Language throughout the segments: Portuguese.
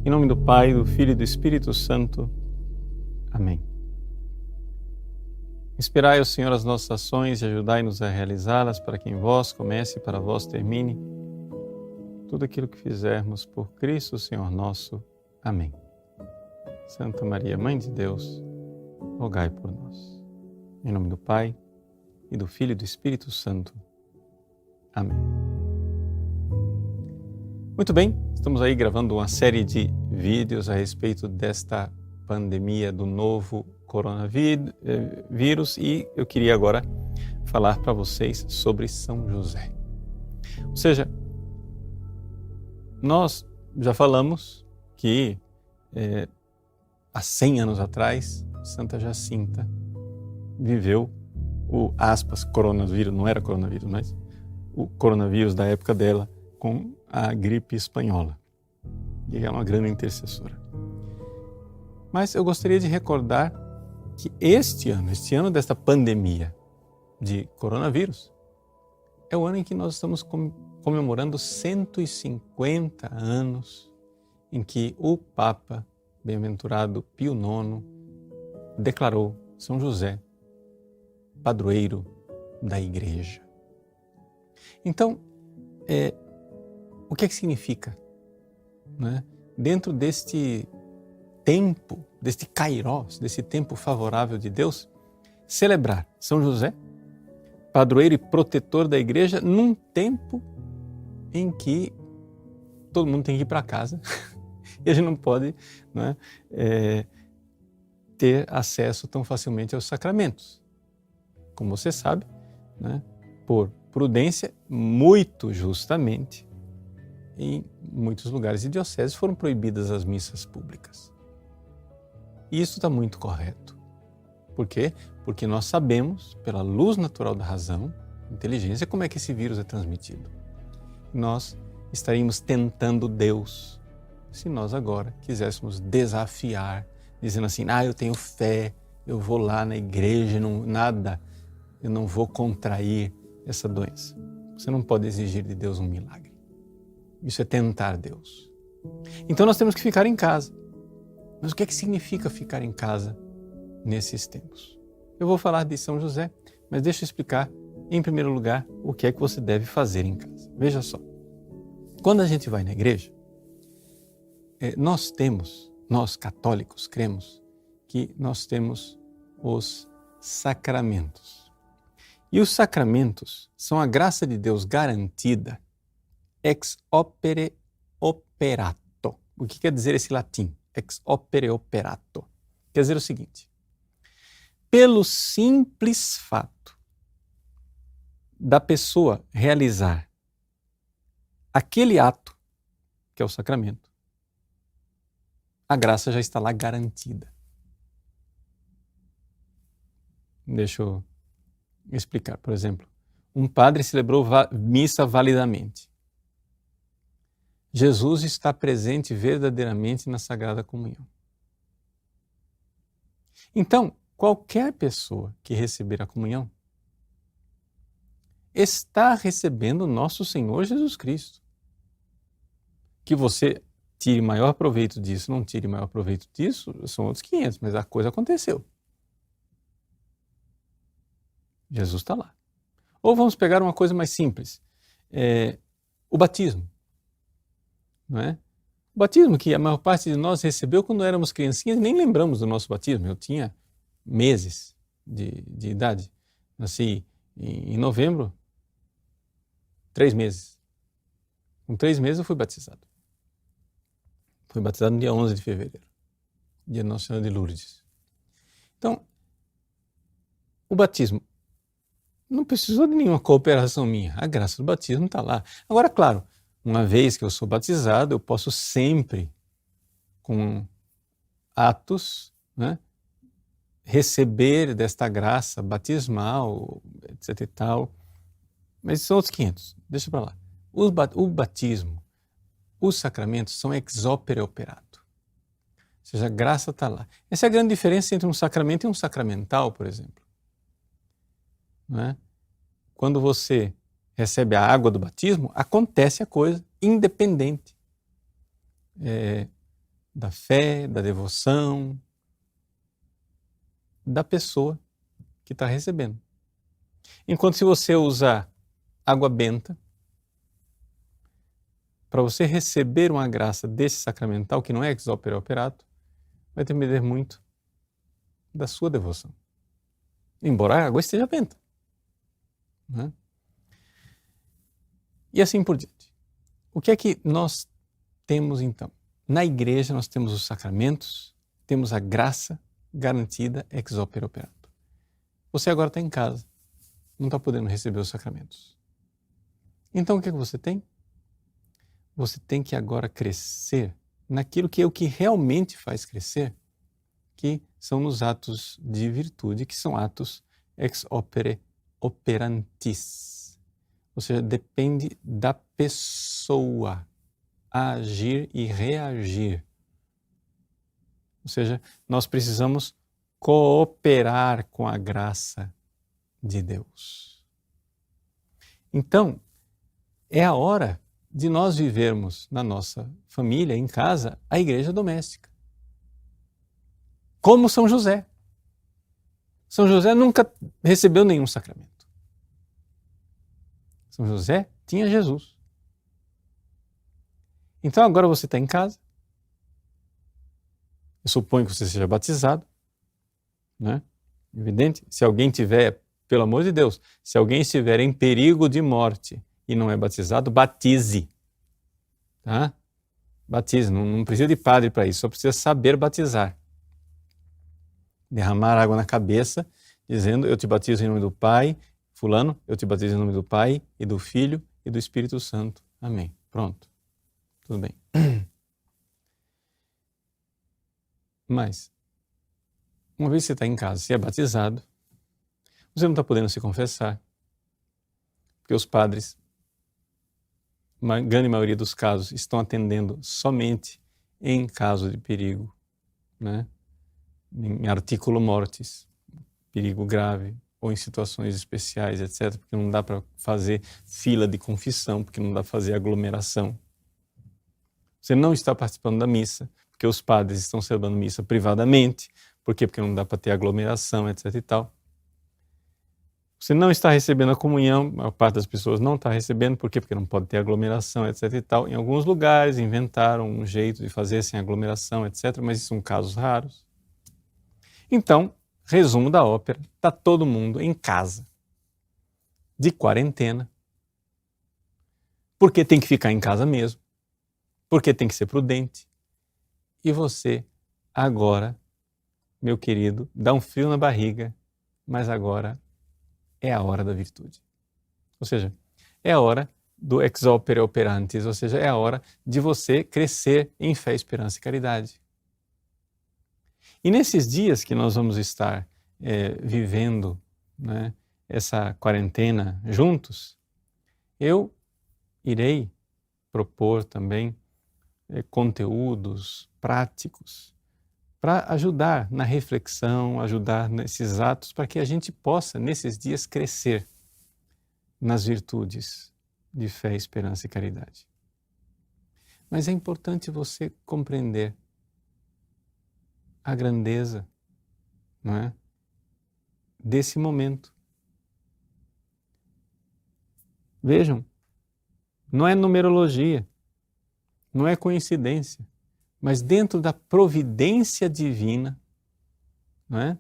Em nome do Pai, do Filho e do Espírito Santo. Amém. Inspirai, ó Senhor, as nossas ações e ajudai-nos a realizá-las, para que em vós comece e para vós termine tudo aquilo que fizermos por Cristo, Senhor nosso. Amém. Santa Maria, Mãe de Deus, rogai por nós. Em nome do Pai, e do Filho e do Espírito Santo. Amém. Muito bem, estamos aí gravando uma série de vídeos a respeito desta pandemia do novo coronavírus e eu queria agora falar para vocês sobre São José. Ou seja, nós já falamos que há 100 anos atrás, Santa Jacinta viveu o, aspas, coronavírus, não era coronavírus, mas o coronavírus da época dela com a gripe espanhola. E é uma grande intercessora. Mas eu gostaria de recordar que este ano desta pandemia de coronavírus, é o ano em que nós estamos comemorando 150 anos em que o Papa bem-aventurado Pio IX declarou São José padroeiro da Igreja. Então, o que é que significa, né? Dentro deste tempo, deste kairós, desse tempo favorável de Deus, celebrar São José, padroeiro e protetor da Igreja, num tempo em que todo mundo tem que ir para casa e a gente não pode, né, ter acesso tão facilmente aos sacramentos. Como você sabe, né, por prudência, muito justamente, em muitos lugares e dioceses foram proibidas as missas públicas. E isso está muito correto. Por quê? Porque nós sabemos, pela luz natural da razão, inteligência, como é que esse vírus é transmitido. Nós estaríamos tentando Deus se nós agora quiséssemos desafiar, dizendo assim, eu tenho fé, eu vou lá na igreja, eu não vou contrair essa doença. Você não pode exigir de Deus um milagre. Isso é tentar Deus. Então nós temos que ficar em casa. Mas o que é que significa ficar em casa nesses tempos? Eu vou falar de São José, mas deixa eu explicar, em primeiro lugar, o que é que você deve fazer em casa. Veja só, quando a gente vai na igreja, nós católicos cremos que nós temos os sacramentos. E os sacramentos são a graça de Deus garantida ex opere operato. O que quer dizer esse latim? Ex opere operato. Quer dizer o seguinte, pelo simples fato da pessoa realizar aquele ato, que é o sacramento, a graça já está lá garantida. Deixa eu explicar. Por exemplo, um padre celebrou missa validamente. Jesus está presente verdadeiramente na Sagrada Comunhão. Então, qualquer pessoa que receber a comunhão está recebendo nosso Senhor Jesus Cristo. Que você tire maior proveito disso, não tire maior proveito disso, são outros 500, mas a coisa aconteceu. Jesus está lá. Ou vamos pegar uma coisa mais simples, o batismo. Não é? O batismo que a maior parte de nós recebeu quando éramos criancinhas, nem lembramos do nosso batismo. Eu tinha meses de idade. Nasci em novembro, 3 meses. Com 3 meses eu fui batizado. Fui batizado no dia 11 de fevereiro, dia de Nossa Senhora de Lourdes. Então, o batismo não precisou de nenhuma cooperação minha. A graça do batismo está lá. Agora, claro, uma vez que eu sou batizado, eu posso sempre, com atos, né, receber desta graça batismal, etc e tal. Mas são outros 500, deixa para lá. O batismo, os sacramentos são ex opere operato. Ou seja, a graça está lá. Essa é a grande diferença entre um sacramento e um sacramental, por exemplo. Não é? Quando você recebe a água do batismo, acontece a coisa independente da fé, da devoção da pessoa que está recebendo. Enquanto se você usar água benta, para você receber uma graça desse sacramental, que não é ex opere operato, vai depender muito da sua devoção. Embora a água esteja benta. Né? E assim por diante. O que é que nós temos então? Na igreja nós temos os sacramentos, temos a graça garantida ex opere operato. Você agora está em casa, não está podendo receber os sacramentos. Então o que é que você tem? Você tem que agora crescer naquilo que é o que realmente faz crescer, que são nos atos de virtude, que são atos ex opere operantis. Ou seja, depende da pessoa agir e reagir. Ou seja, nós precisamos cooperar com a graça de Deus. Então, é a hora de nós vivermos na nossa família, em casa, a igreja doméstica. Como São José. São José nunca recebeu nenhum sacramento. São José tinha Jesus. Então agora você está em casa. Eu suponho que você seja batizado, né? Evidente. Se alguém tiver, pelo amor de Deus, se alguém estiver em perigo de morte e não é batizado, batize. Tá? Batize. Não precisa de padre para isso, só precisa saber batizar. Derramar água na cabeça, dizendo: eu te batizo em nome do Pai, fulano, eu te batizo em nome do Pai e do Filho e do Espírito Santo. Amém. Pronto. Tudo bem. Mas, uma vez que você está em casa, se é batizado, você não está podendo se confessar, porque os padres, na grande maioria dos casos, estão atendendo somente em caso de perigo, né? Em artículo mortis, perigo grave, ou em situações especiais, etc., porque não dá para fazer fila de confissão, porque não dá para fazer aglomeração. Você não está participando da missa, porque os padres estão celebrando missa privadamente. Por quê? Porque não dá para ter aglomeração, etc. e tal. Você não está recebendo a comunhão, a maior parte das pessoas não está recebendo. Por quê? Porque não pode ter aglomeração, etc. e tal. Em alguns lugares inventaram um jeito de fazer sem aglomeração, etc. Mas isso são casos raros. Então, resumo da ópera, está todo mundo em casa, de quarentena, porque tem que ficar em casa mesmo, porque tem que ser prudente. E você, agora, meu querido, dá um frio na barriga, mas agora é a hora da virtude. Ou seja, é a hora do ex opere operantis, ou seja, é a hora de você crescer em fé, esperança e caridade. E nesses dias que nós vamos estar vivendo, né, essa quarentena juntos, eu irei propor também conteúdos práticos para ajudar na reflexão, ajudar nesses atos, para que a gente possa, nesses dias, crescer nas virtudes de fé, esperança e caridade. Mas é importante você compreender a grandeza, não é, desse momento. Vejam, não é numerologia, não é coincidência, mas dentro da providência divina, não é?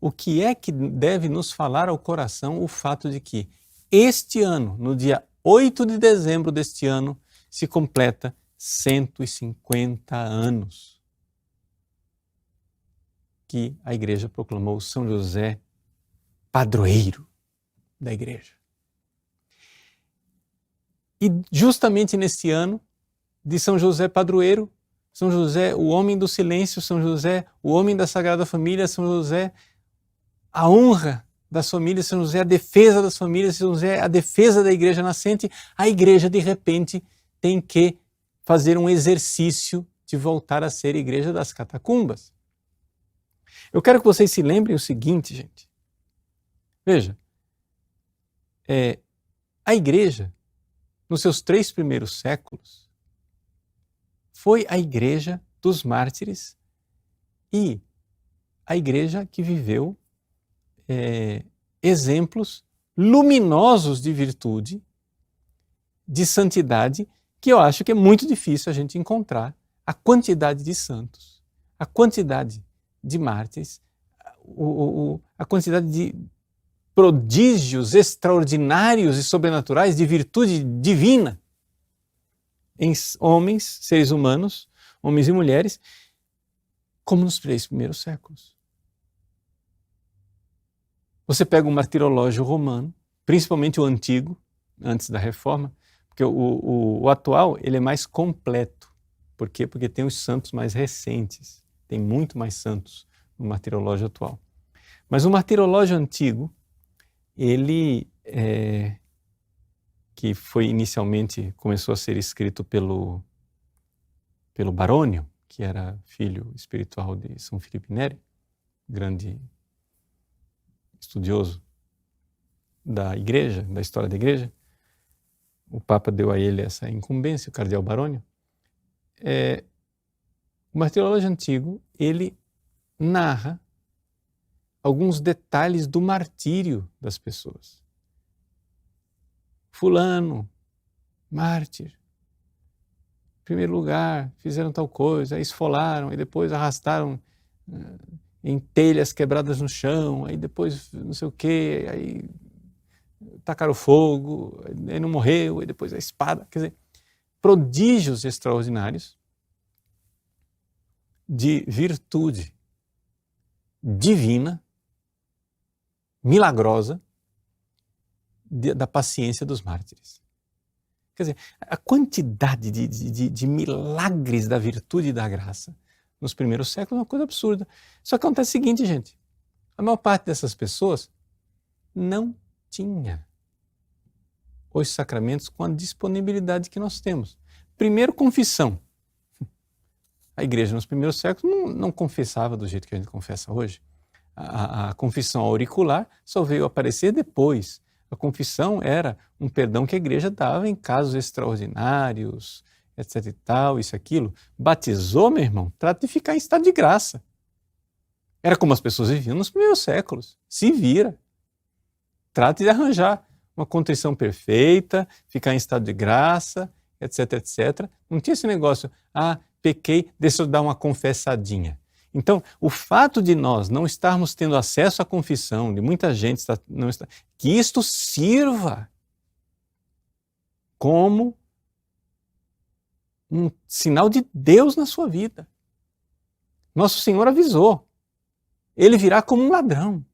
O que é que deve nos falar ao coração o fato de que este ano, no dia 8 de dezembro deste ano, se completa 150 anos que a Igreja proclamou São José padroeiro da Igreja. E justamente neste ano de São José padroeiro, São José o homem do silêncio, São José o homem da Sagrada Família, São José a honra das famílias, São José a defesa das famílias, São José a defesa da Igreja nascente, a Igreja de repente tem que fazer um exercício de voltar a ser Igreja das Catacumbas. Eu quero que vocês se lembrem o seguinte, gente. Veja, a Igreja, nos seus 3 primeiros séculos, foi a igreja dos mártires e a igreja que viveu exemplos luminosos de virtude, de santidade, que eu acho que é muito difícil a gente encontrar a quantidade de santos, a quantidade de mártires, a quantidade de prodígios extraordinários e sobrenaturais de virtude divina em homens, seres humanos, homens e mulheres, como nos 3 primeiros séculos. Você pega o martirológio romano, principalmente o antigo, antes da reforma, porque o atual ele é mais completo. Por quê? Porque tem os santos mais recentes, tem muito mais santos no martirológio atual. Mas o martirológio antigo, ele, que foi inicialmente, começou a ser escrito pelo Barônio, que era filho espiritual de São Filipe Neri, grande estudioso da igreja, da história da igreja. O Papa deu a ele essa incumbência, o cardeal Barônio. O martirológio antigo, ele narra alguns detalhes do martírio das pessoas. Fulano, mártir, em primeiro lugar, fizeram tal coisa, aí esfolaram, aí depois arrastaram em telhas quebradas no chão, aí depois não sei o quê, aí tacaram fogo, aí não morreu, aí depois a espada. Quer dizer, prodígios extraordinários de virtude divina, milagrosa, da paciência dos mártires. Quer dizer, a quantidade de milagres da virtude e da graça nos primeiros séculos é uma coisa absurda. Só que acontece o seguinte, gente, a maior parte dessas pessoas não tinha os sacramentos com a disponibilidade que nós temos. Primeiro, confissão. A igreja nos primeiros séculos não confessava do jeito que a gente confessa hoje. A confissão auricular só veio aparecer depois. A confissão era um perdão que a igreja dava em casos extraordinários, etc e tal, isso, aquilo. Batizou, meu irmão, trata de ficar em estado de graça. Era como as pessoas viviam nos primeiros séculos. Se vira. Trata de arranjar uma contrição perfeita, ficar em estado de graça, etc, etc. Não tinha esse negócio, pequei, deixa eu dar uma confessadinha. Então, o fato de nós não estarmos tendo acesso à confissão, de muita gente não está, que isto sirva como um sinal de Deus na sua vida. Nosso Senhor avisou, ele virá como um ladrão.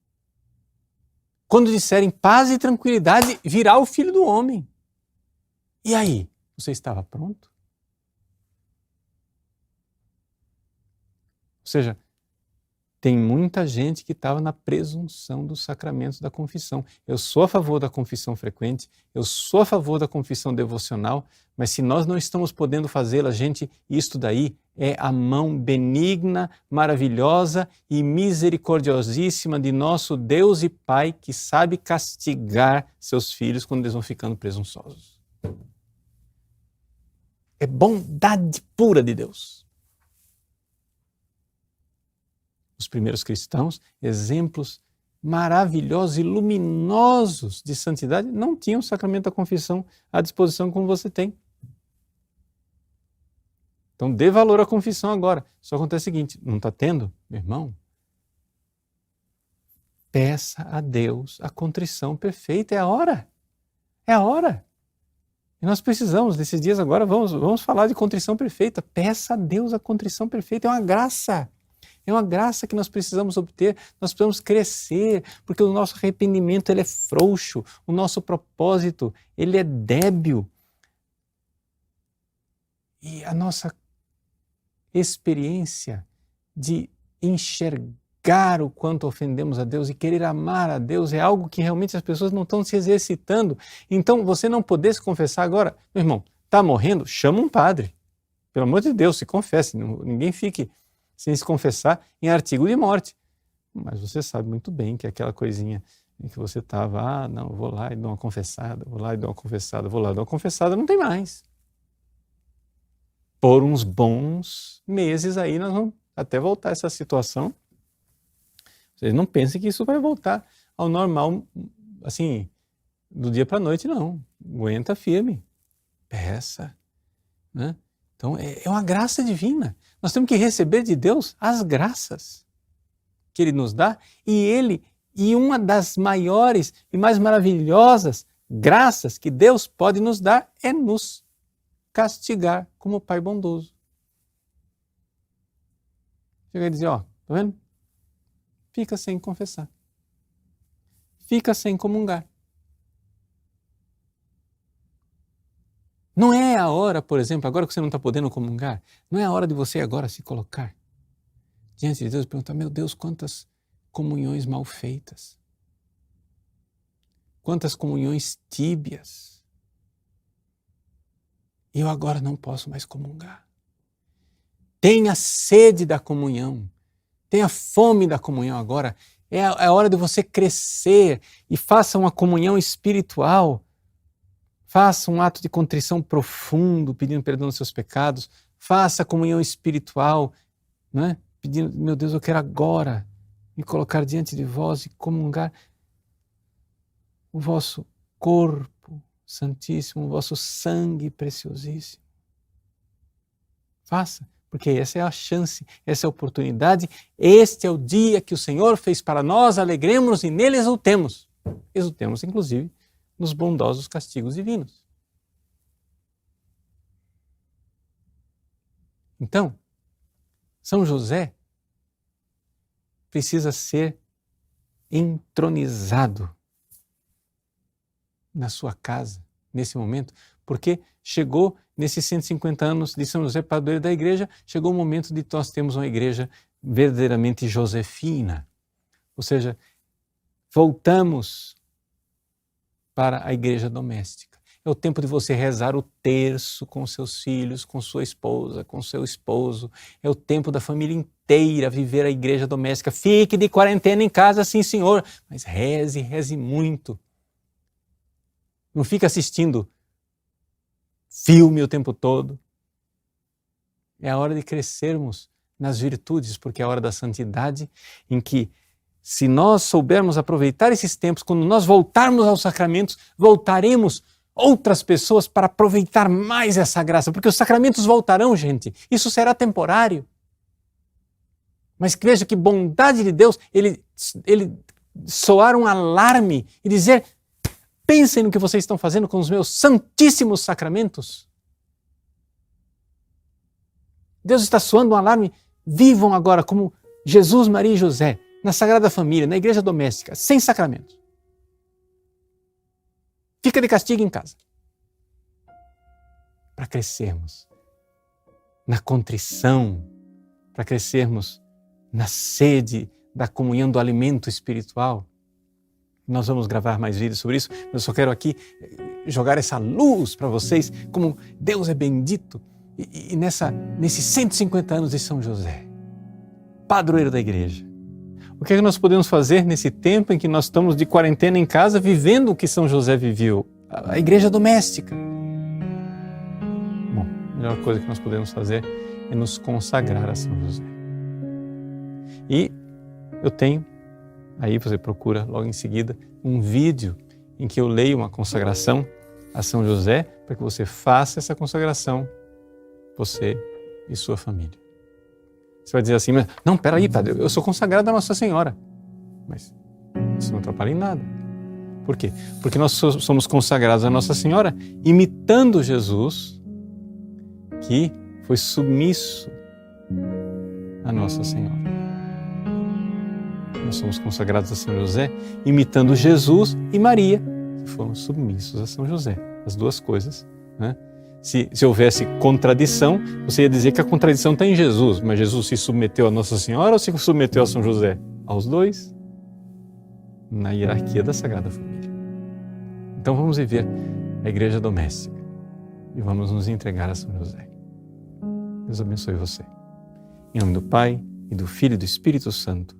Quando disserem paz e tranquilidade, virá o Filho do Homem. E aí, você estava pronto? Ou seja, tem muita gente que estava na presunção dos sacramentos da confissão. Eu sou a favor da confissão frequente, eu sou a favor da confissão devocional, mas se nós não estamos podendo fazê-la, gente, isto daí é a mão benigna, maravilhosa e misericordiosíssima de nosso Deus e Pai, que sabe castigar seus filhos quando eles vão ficando presunçosos. É bondade pura de Deus. Os primeiros cristãos, exemplos maravilhosos e luminosos de santidade, não tinham o sacramento da confissão à disposição como você tem. Então dê valor à confissão agora. Só acontece o seguinte, não está tendo? Meu irmão, peça a Deus a contrição perfeita, é a hora. É a hora. E nós precisamos, nesses dias agora, vamos falar de contrição perfeita. Peça a Deus a contrição perfeita, é uma graça. É uma graça que nós precisamos obter, nós precisamos crescer, porque o nosso arrependimento ele é frouxo, o nosso propósito ele é débil. E a nossa experiência de enxergar o quanto ofendemos a Deus e querer amar a Deus é algo que realmente as pessoas não estão se exercitando. Então, você não poder se confessar agora, meu irmão, está morrendo? Chama um padre. Pelo amor de Deus, se confesse, ninguém fique sem se confessar em artigo de morte. Mas você sabe muito bem que aquela coisinha em que você estava, não, vou lá e dou uma confessada, vou lá e dou uma confessada, vou lá e dou uma confessada, não tem mais. por uns bons meses aí, nós vamos até voltar a essa situação. Vocês não pensem que isso vai voltar ao normal, assim, do dia para a noite, não. Aguenta firme, peça, né? Então, é uma graça divina. Nós temos que receber de Deus as graças que Ele nos dá, e uma das maiores e mais maravilhosas graças que Deus pode nos dar é nos castigar como Pai bondoso. Chega e dizer, ó, tá vendo? Fica sem confessar. Fica sem comungar. Não é a hora, por exemplo, agora que você não está podendo comungar, não é a hora de você agora se colocar diante de Deus e perguntar, meu Deus, quantas comunhões mal feitas. Quantas comunhões tíbias. E eu agora não posso mais comungar. Tenha sede da comunhão. Tenha fome da comunhão agora. É a hora de você crescer e faça uma comunhão espiritual. Faça um ato de contrição profundo, pedindo perdão dos seus pecados. Faça a comunhão espiritual, né? Pedindo, meu Deus, eu quero agora me colocar diante de vós e comungar o vosso corpo santíssimo, o vosso sangue preciosíssimo. Faça, porque essa é a chance, essa é a oportunidade, este é o dia que o Senhor fez para nós, alegremos-nos e nele exultemos. Exultemos, inclusive, nos bondosos castigos divinos. Então, São José precisa ser entronizado na sua casa, nesse momento, porque chegou, nesses 150 anos de São José, padroeiro da igreja, chegou o momento de nós termos uma igreja verdadeiramente josefina. Ou seja, voltamos para a igreja doméstica. É o tempo de você rezar o terço com seus filhos, com sua esposa, com seu esposo. É o tempo da família inteira viver a igreja doméstica. Fique de quarentena em casa, sim, senhor, mas reze, reze muito. Não fique assistindo filme o tempo todo. É a hora de crescermos nas virtudes, porque é a hora da santidade, em que, se nós soubermos aproveitar esses tempos, quando nós voltarmos aos sacramentos, voltaremos outras pessoas para aproveitar mais essa graça, porque os sacramentos voltarão, gente. Isso será temporário. Mas veja que bondade de Deus, ele soar um alarme e dizer, pensem no que vocês estão fazendo com os meus santíssimos sacramentos. Deus está soando um alarme, vivam agora como Jesus, Maria e José, na Sagrada Família, na igreja doméstica, sem sacramentos. Fica de castigo em casa. Para crescermos na contrição, para crescermos na sede da comunhão do alimento espiritual. Nós vamos gravar mais vídeos sobre isso, mas eu só quero aqui jogar essa luz para vocês, como Deus é bendito, e nesses 150 anos de São José, padroeiro da igreja. O que é que nós podemos fazer nesse tempo em que nós estamos de quarentena em casa, vivendo o que São José viveu? A igreja doméstica. Bom, a melhor coisa que nós podemos fazer é nos consagrar a São José. E eu tenho, aí você procura logo em seguida, um vídeo em que eu leio uma consagração a São José, para que você faça essa consagração, você e sua família. Você vai dizer assim, mas não, peraí, padre, eu sou consagrado a Nossa Senhora. Mas isso não atrapalha em nada. Por quê? Porque nós somos consagrados a Nossa Senhora imitando Jesus, que foi submisso a Nossa Senhora. Nós somos consagrados a São José imitando Jesus e Maria, que foram submissos a São José. As duas coisas, né? Se houvesse contradição, você ia dizer que a contradição está em Jesus, mas Jesus se submeteu a Nossa Senhora ou se submeteu a São José? Aos dois, na hierarquia da Sagrada Família. Então vamos viver a igreja doméstica e vamos nos entregar a São José. Deus abençoe você. Em nome do Pai, e do Filho e do Espírito Santo.